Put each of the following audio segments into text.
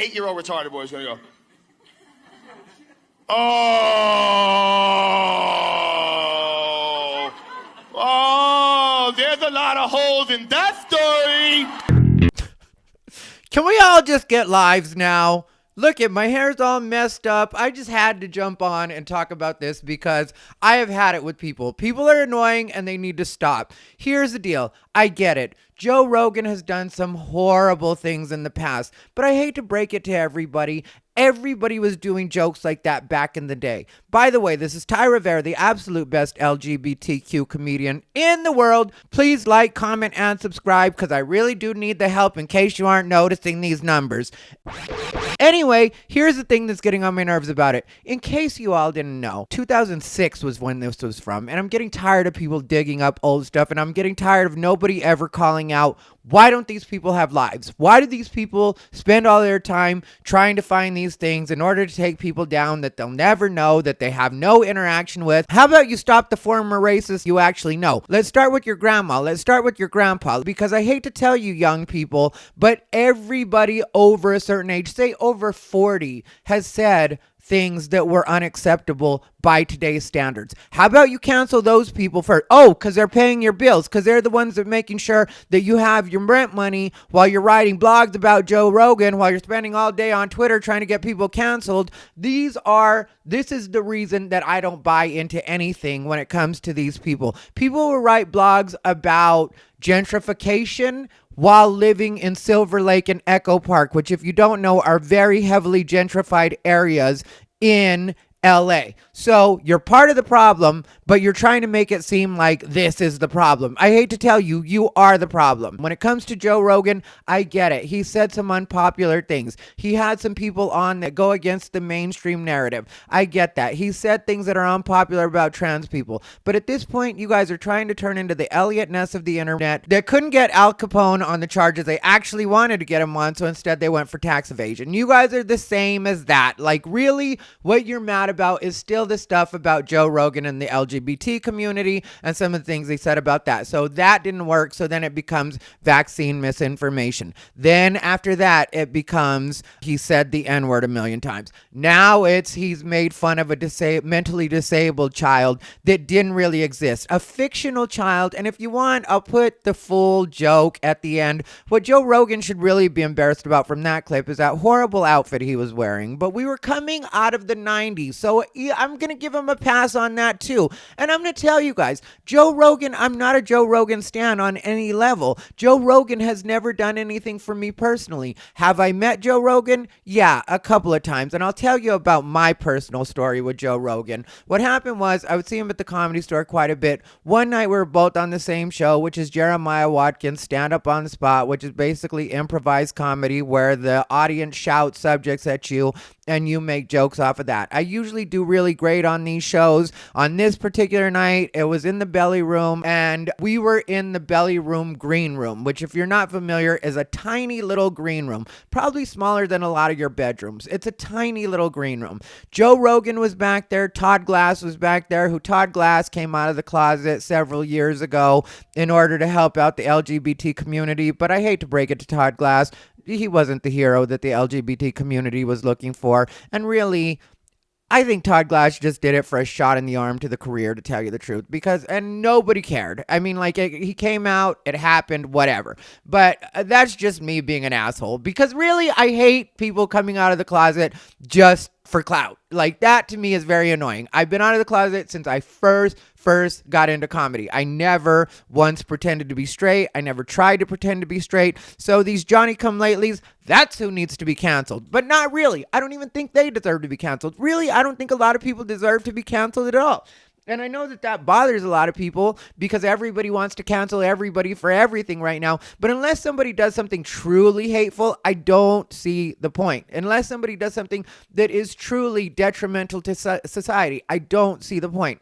8-year-old retarded boy is going to go, oh, there's a lot of holes in that story. Can we all just get lives now? Look at my hair's all messed up. I just had to jump on and talk about this because I have had it with people. People are annoying and they need to stop. Here's the deal. I get it. Joe Rogan has done some horrible things in the past, but I hate to break it to everybody. Everybody was doing jokes like that back in the day. By the way, this is Ty Rivera, the absolute best LGBTQ comedian in the world. Please like, comment, and subscribe because I really do need the help in case you aren't noticing these numbers. Anyway, here's the thing that's getting on my nerves about it. In case you all didn't know, 2006 was when this was from, and I'm getting tired of people digging up old stuff, and I'm getting tired of nobody ever calling out, why don't these people have lives? Why do these people spend all their time trying to find these things in order to take people down that they'll never know, that they have no interaction with? How about you stop the former racists you actually know? Let's start with your grandma. Let's start with your grandpa, because I hate to tell you young people, but everybody over a certain age, say over 40, has said things that were unacceptable by today's standards. How about you cancel those people first? Oh, because they're paying your bills, because they're the ones that are making sure that you have your rent money while you're writing blogs about Joe Rogan, while you're spending all day on Twitter trying to get people canceled. This is the reason that I don't buy into anything when it comes to these people. People will write blogs about gentrification while living in Silver Lake and Echo Park, which, if you don't know, are very heavily gentrified areas in LA. So you're part of the problem, but you're trying to make it seem like this is the problem. I hate to tell you, you are the problem. When it comes to Joe Rogan, I get it. He said some unpopular things. He had some people on that go against the mainstream narrative. I get that. He said things that are unpopular about trans people. But at this point, you guys are trying to turn into the Elliot Ness of the internet that couldn't get Al Capone on the charges they actually wanted to get him on, so instead they went for tax evasion. You guys are the same as that. Like, really, what you're mad about is still the stuff about Joe Rogan and the LGBT community and some of the things they said about that. So that didn't work. So then it becomes vaccine misinformation. Then after that, it becomes he said the N-word a million times. Now it's he's made fun of a mentally disabled child that didn't really exist, a fictional child. And if you want, I'll put the full joke at the end. What Joe Rogan should really be embarrassed about from that clip is that horrible outfit he was wearing. But we were coming out of the 90s, so I'm going to give him a pass on that too. And I'm going to tell you guys, Joe Rogan, I'm not a Joe Rogan stan on any level. Joe Rogan has never done anything for me personally. Have I met Joe Rogan? Yeah, a couple of times. And I'll tell you about my personal story with Joe Rogan. What happened was I would see him at the Comedy Store quite a bit. One night we were both on the same show, which is Jeremiah Watkins' Stand Up on the Spot, which is basically improvised comedy where the audience shouts subjects at you and you make jokes off of that. I usually do really great on these shows. On this particular night, it was in the Belly Room, and we were in the Belly Room green room, which, if you're not familiar, is a tiny little green room, probably smaller than a lot of your bedrooms. It's a tiny little green room. Joe Rogan was back there. Todd Glass was back there, who Todd Glass came out of the closet several years ago in order to help out the LGBT community. But I hate to break it to Todd Glass, he wasn't the hero that the LGBT community was looking for. And really, I think Todd Glass just did it for a shot in the arm to the career, to tell you the truth, and nobody cared. I mean, like, he came out, it happened, whatever. But that's just me being an asshole, because really, I hate people coming out of the closet just for clout. Like, that to me is very annoying. I've been out of the closet since I first got into comedy. I never once pretended to be straight. I never tried to pretend to be straight. So these Johnny-come-latelys, that's who needs to be canceled. But not really. I don't even think they deserve to be canceled. Really, I don't think a lot of people deserve to be canceled at all. And I know that bothers a lot of people because everybody wants to cancel everybody for everything right now. But unless somebody does something truly hateful, I don't see the point. Unless somebody does something that is truly detrimental to society, I don't see the point.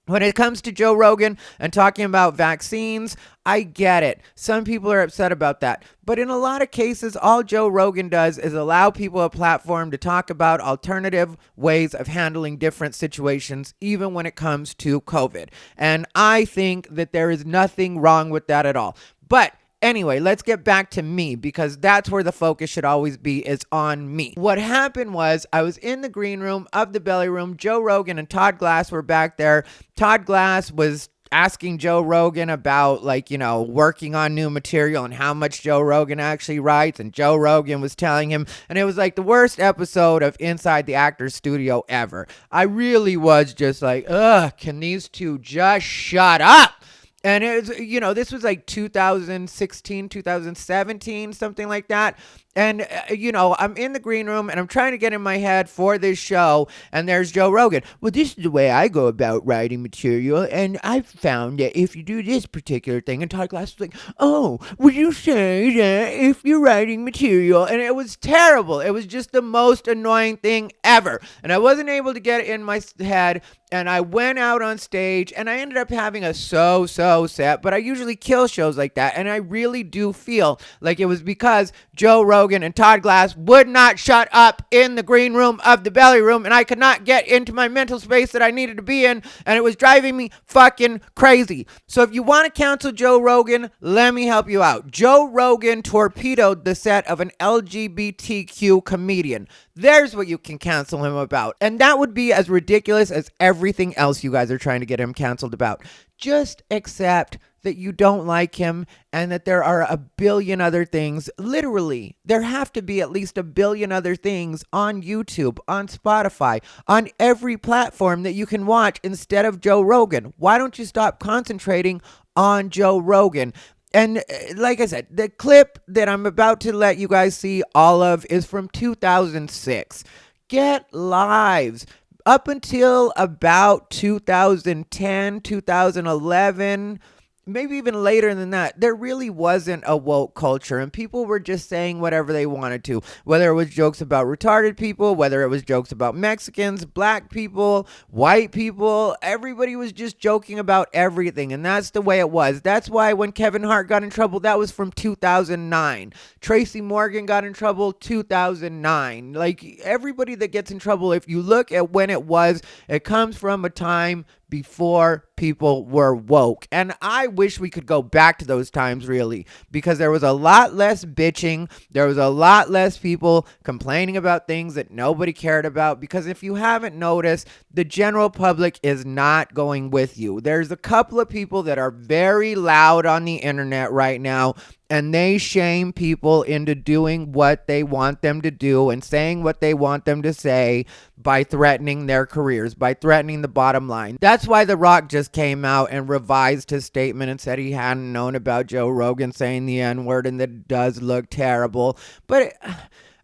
When it comes to Joe Rogan and talking about vaccines, I get it. Some people are upset about that. But in a lot of cases, all Joe Rogan does is allow people a platform to talk about alternative ways of handling different situations, even when it comes to COVID. And I think that there is nothing wrong with that at all. But Anyway, let's get back to me, because that's where the focus should always be, is on me. What happened was, I was in the green room of the belly room. Joe Rogan and Todd Glass were back there. Todd Glass was asking Joe Rogan about, like, you know, working on new material and how much Joe Rogan actually writes. And Joe Rogan was telling him, and it was like the worst episode of Inside the Actor's Studio ever. I really was just like, ugh, can these two just shut up? And it was, you know, this was like 2016, 2017, something like that. And, you know, I'm in the green room and I'm trying to get in my head for this show. And there's Joe Rogan. Well, this is the way I go about writing material. And I've found that if you do this particular thing, and Todd Glass was like, oh, would you say that if you're writing material? And it was terrible. It was just the most annoying thing ever. And I wasn't able to get it in my head. And I went out on stage and I ended up having a so-so set. But I usually kill shows like that. And I really do feel like it was because Joe Rogan and Todd Glass would not shut up in the green room of the belly room, and I could not get into my mental space that I needed to be in, and it was driving me fucking crazy. So if you want to cancel Joe Rogan, let me help you out. Joe Rogan torpedoed the set of an LGBTQ comedian. There's what you can cancel him about. And that would be as ridiculous as everything else you guys are trying to get him canceled about. Just accept that you don't like him and that there are a billion other things. Literally, there have to be at least a billion other things on YouTube, on Spotify, on every platform that you can watch instead of Joe Rogan. Why don't you stop concentrating on Joe Rogan? And like I said, the clip that I'm about to let you guys see all of is from 2006. Get lives. Up until about 2010, 2011, maybe even later than that, there really wasn't a woke culture, and people were just saying whatever they wanted to, whether it was jokes about retarded people, whether it was jokes about Mexicans, black people, white people. Everybody was just joking about everything, and that's the way it was. That's why when Kevin Hart got in trouble, that was from 2009. Tracy Morgan got in trouble 2009. Like, everybody that gets in trouble, if you look at when it was, it comes from a time before people were woke. And I wish we could go back to those times, really, because there was a lot less bitching. There was a lot less people complaining about things that nobody cared about, because if you haven't noticed, the general public is not going with you. There's a couple of people that are very loud on the internet right now, and they shame people into doing what they want them to do and saying what they want them to say by threatening their careers, by threatening the bottom line. That's why The Rock just came out and revised his statement and said he hadn't known about Joe Rogan saying the N-word and that it does look terrible. But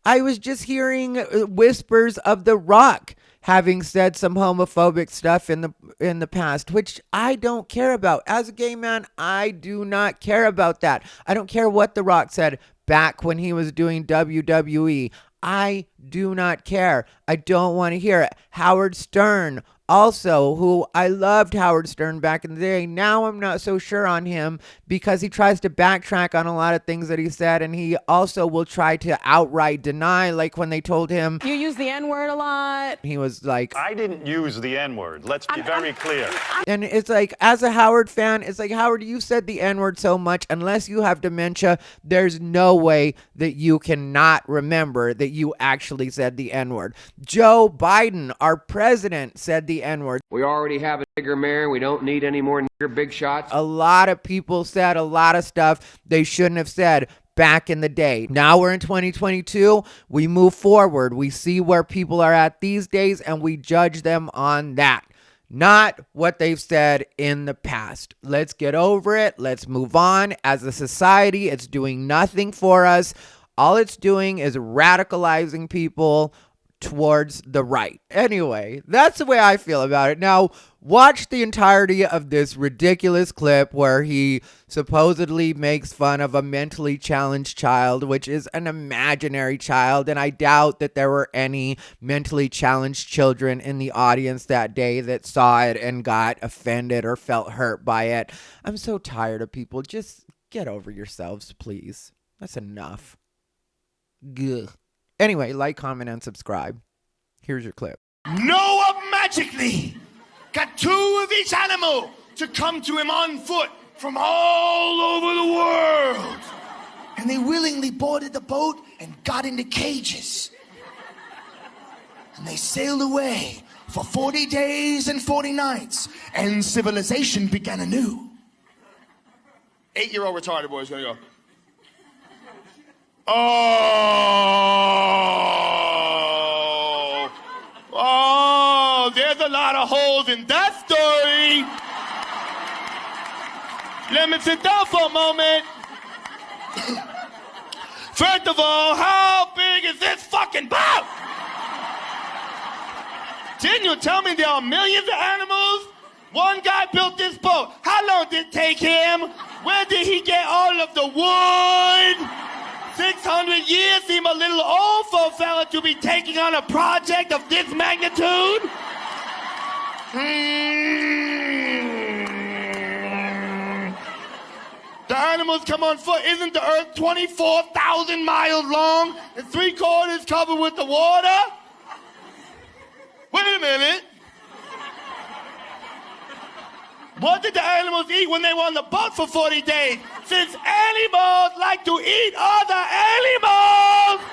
I was just hearing whispers of The Rock having said some homophobic stuff in the past, which I don't care about. As a gay man, I do not care about that. I don't care what The Rock said back when he was doing WWE. I do not care. I don't want to hear it. Howard Stern, also, who I loved Howard Stern back in the day. Now I'm not so sure on him because he tries to backtrack on a lot of things that he said, and he also will try to outright deny, like when they told him, you use the N-word a lot. He was like, I didn't use the N-word. Let's be very clear. And it's like, as a Howard fan, it's like, Howard, you said the N-word so much, unless you have dementia, there's no way that you cannot remember that you actually said the N-word. Joe Biden, our president, said the N-word. We already have a nigger mayor. We don't need any more nigger big shots. A lot of people said a lot of stuff they shouldn't have said back in the day. Now we're in 2022. We move forward. We see where people are at these days, and we judge them on that, not what they've said in the past. Let's get over it. Let's move on. As a society, it's doing nothing for us. All it's doing is radicalizing people towards the right. Anyway, that's the way I feel about it. Now, watch the entirety of this ridiculous clip where he supposedly makes fun of a mentally challenged child, which is an imaginary child, and I doubt that there were any mentally challenged children in the audience that day that saw it and got offended or felt hurt by it. I'm so tired of people. Just get over yourselves, please. That's enough. Gugh. Anyway, like, comment, and subscribe. Here's your clip. Noah magically got two of each animal to come to him on foot from all over the world. And they willingly boarded the boat and got into cages. And they sailed away for 40 days and 40 nights. And civilization began anew. 8-year-old retarded boy is gonna go. Oh, there's a lot of holes in that story. Let me sit down for a moment. First of all, how big is this fucking boat? Didn't you tell me there are millions of animals? One guy built this boat. How long did it take him? Where did he get all of the wood? 600 years seem a little old for a fella to be taking on a project of this magnitude. The animals come on foot. Isn't the earth 24,000 miles long and 3/4 covered with the water? Wait a minute. What did the animals eat when they were on the boat for 40 days? Since animals like to eat other animals!